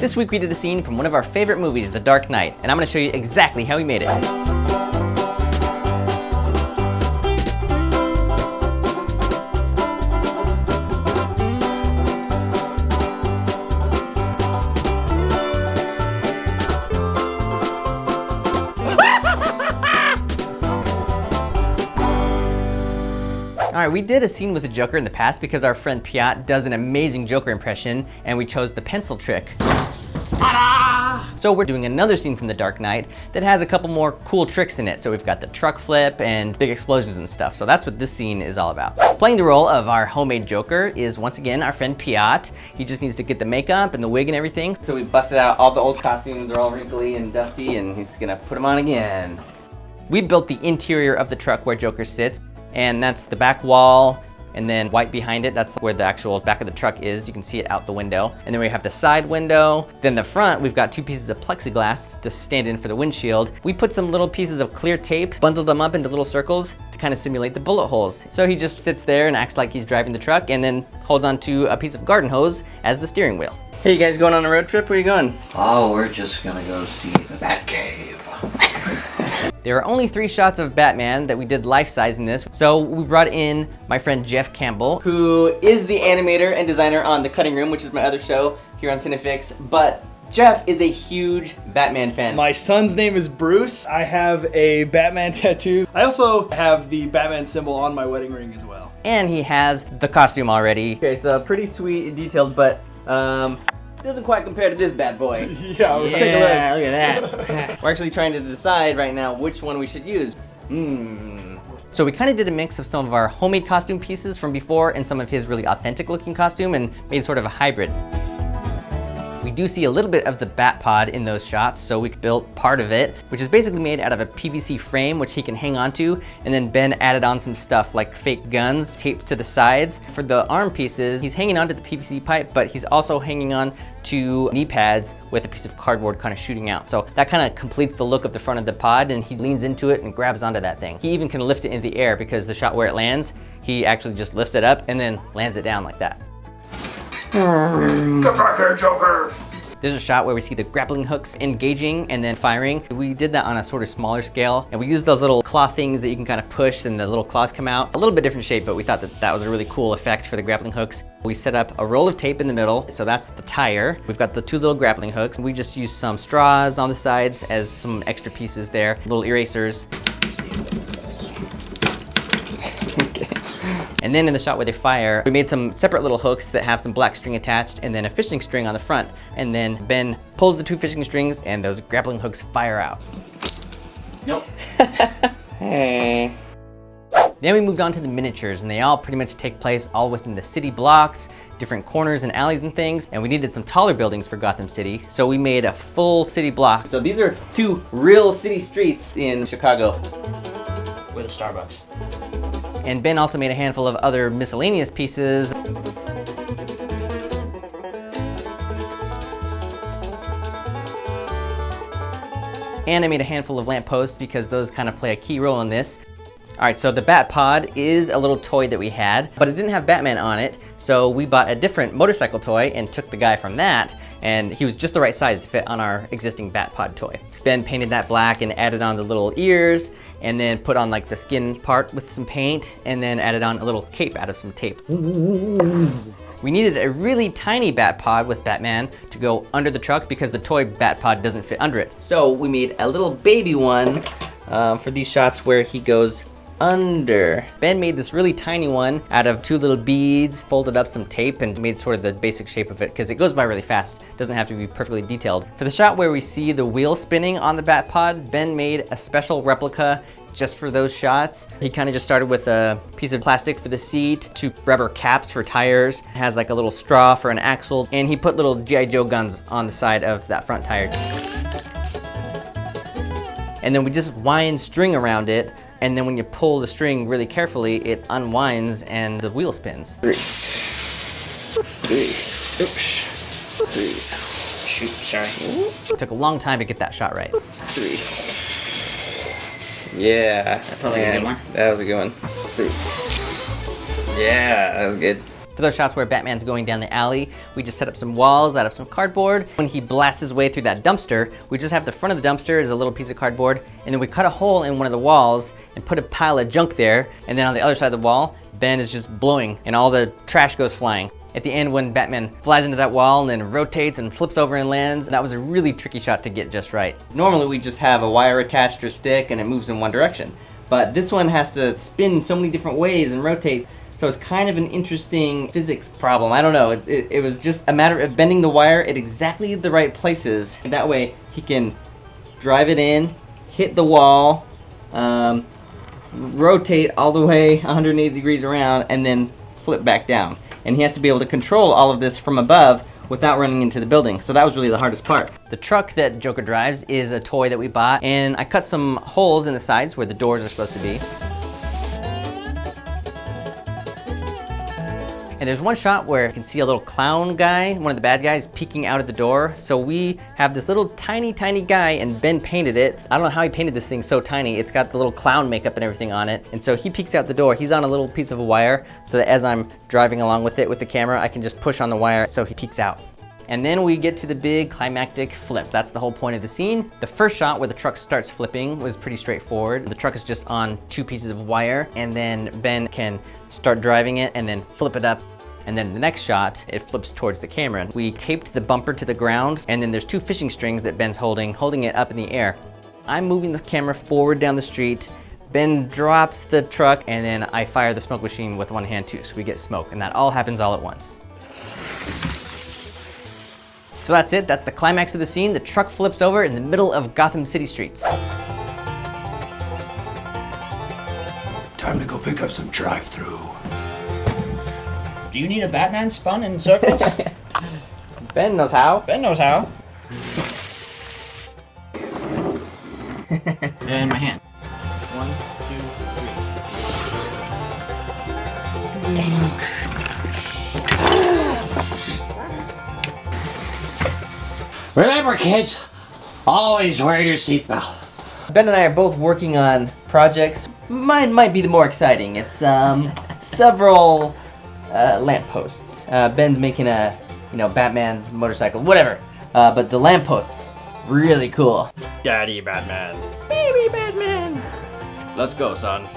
This week we did a scene from one of our favorite movies, The Dark Knight, and I'm going to show you exactly how we made it. Alright, we did a scene with the Joker in the past because our friend Piat does an amazing Joker impression, and we chose the pencil trick. So we're doing another scene from The Dark Knight that has a couple more cool tricks in it. So we've got the truck flip and big explosions and stuff. So that's what this scene is all about. Playing the role of our homemade Joker is once again our friend Piat. He just needs to get the makeup and the wig and everything. So we busted out all the old costumes, they're all wrinkly and dusty, and he's gonna put them on again. We built the interior of the truck where Joker sits, and that's the back wall, and then white behind it, that's where the actual back of the truck is. You can see it out the window. And then we have the side window. Then the front, we've got two pieces of plexiglass to stand in for the windshield. We put some little pieces of clear tape, bundled them up into little circles to kind of simulate the bullet holes. So he just sits there and acts like he's driving the truck and then holds onto a piece of garden hose as the steering wheel. Hey, you guys going on a road trip? Where are you going? Oh, we're just gonna go see the Batcave. There are only 3 shots of Batman that we did life-size in this, so we brought in my friend Jeff Campbell, who is the animator and designer on The Cutting Room, which is my other show here on CineFix, but Jeff is a huge Batman fan. My son's name is Bruce. I have a Batman tattoo. I also have the Batman symbol on my wedding ring as well. And he has the costume already. Okay, so pretty sweet and detailed, but doesn't quite compare to this bad boy. Yeah, take a look. Look at that. We're actually trying to decide right now which one we should use. So we kind of did a mix of some of our homemade costume pieces from before and some of his really authentic looking costume and made sort of a hybrid. We do see a little bit of the bat pod in those shots, so we built part of it, which is basically made out of a PVC frame, which he can hang on to, and then Ben added on some stuff like fake guns taped to the sides. For the arm pieces, he's hanging onto the PVC pipe, but he's also hanging on to knee pads with a piece of cardboard kind of shooting out. So that kind of completes the look of the front of the pod, and he leans into it and grabs onto that thing. He even can lift it into the air because the shot where it lands, he actually just lifts it up and then lands it down like that. Get back here, Joker! There's a shot where we see the grappling hooks engaging and then firing. We did that on a sort of smaller scale, and we used those little claw things that you can kind of push and the little claws come out. A little bit different shape, but we thought that that was a really cool effect for the grappling hooks. We set up a roll of tape in the middle, so that's the tire. We've got the 2 little grappling hooks. We just used some straws on the sides as some extra pieces there, little erasers. And then in the shot where they fire, we made some separate little hooks that have some black string attached and then a fishing string on the front. And then Ben pulls the 2 fishing strings and those grappling hooks fire out. Nope. Hey. Then we moved on to the miniatures, and they all pretty much take place all within the city blocks, different corners and alleys and things. And we needed some taller buildings for Gotham City, so we made a full city block. So these are 2 real city streets in Chicago. With a Starbucks. And Ben also made a handful of other miscellaneous pieces. And I made a handful of lampposts because those kind of play a key role in this. All right, so the Bat Pod is a little toy that we had, but it didn't have Batman on it, so we bought a different motorcycle toy and took the guy from that, and he was just the right size to fit on our existing Bat Pod toy. Ben painted that black and added on the little ears, and then put on like the skin part with some paint, and then added on a little cape out of some tape. We needed a really tiny Bat Pod with Batman to go under the truck because the toy Bat Pod doesn't fit under it. So we made a little baby one for these shots where he goes under. Ben made this really tiny one out of 2 little beads, folded up some tape, and made sort of the basic shape of it because it goes by really fast. It doesn't have to be perfectly detailed. For the shot where we see the wheel spinning on the Bat Pod, Ben made a special replica just for those shots. He kind of just started with a piece of plastic for the seat, 2 rubber caps for tires, has like a little straw for an axle, and he put little G.I. Joe guns on the side of that front tire. And then we just wind string around it, and then when you pull the string really carefully, it unwinds and the wheel spins. 3. Oops. 3. Shoot, sorry. It took a long time to get that shot right. 3. Yeah. That's probably a good one. That was a good one. 3. Yeah, that was good. For those shots where Batman's going down the alley, we just set up some walls out of some cardboard. When he blasts his way through that dumpster, we just have the front of the dumpster as a little piece of cardboard, and then we cut a hole in one of the walls and put a pile of junk there, and then on the other side of the wall, Ben is just blowing and all the trash goes flying. At the end, when Batman flies into that wall and then rotates and flips over and lands, that was a really tricky shot to get just right. Normally we just have a wire attached to a stick and it moves in one direction, but this one has to spin so many different ways and rotate. So it's kind of an interesting physics problem. I don't know, it was just a matter of bending the wire at exactly the right places. And that way he can drive it in, hit the wall, rotate all the way 180 degrees around, and then flip back down. And he has to be able to control all of this from above without running into the building. So that was really the hardest part. The truck that Joker drives is a toy that we bought, and I cut some holes in the sides where the doors are supposed to be. And there's one shot where you can see a little clown guy, one of the bad guys, peeking out at the door. So we have this little tiny guy, and Ben painted it. I don't know how he painted this thing so tiny. It's got the little clown makeup and everything on it. And so he peeks out the door. He's on a little piece of a wire, so that as I'm driving along with it with the camera, I can just push on the wire so he peeks out. And then we get to the big climactic flip. That's the whole point of the scene. The first shot where the truck starts flipping was pretty straightforward. The truck is just on 2 pieces of wire, and then Ben can start driving it and then flip it up. And then the next shot, it flips towards the camera. We taped the bumper to the ground, and then there's 2 fishing strings that Ben's holding it up in the air. I'm moving the camera forward down the street. Ben drops the truck, and then I fire the smoke machine with one hand too, so we get smoke, and that all happens all at once. So that's it, that's the climax of the scene. The truck flips over in the middle of Gotham City streets. Time to go pick up some drive-through. Do you need a Batman spun in circles? Ben knows how. Ben knows how. And my hand. 1, 2, 3. Remember, kids, always wear your seatbelt. Ben and I are both working on projects. Mine might be the more exciting. It's several lampposts. Ben's making a, Batman's motorcycle, whatever. But the lampposts, really cool. Daddy Batman. Baby Batman. Let's go, son.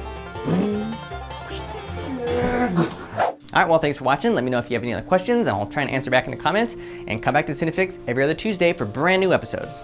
All right, well, thanks for watching. Let me know if you have any other questions, and I'll try and answer back in the comments. And come back to CineFix every other Tuesday for brand new episodes.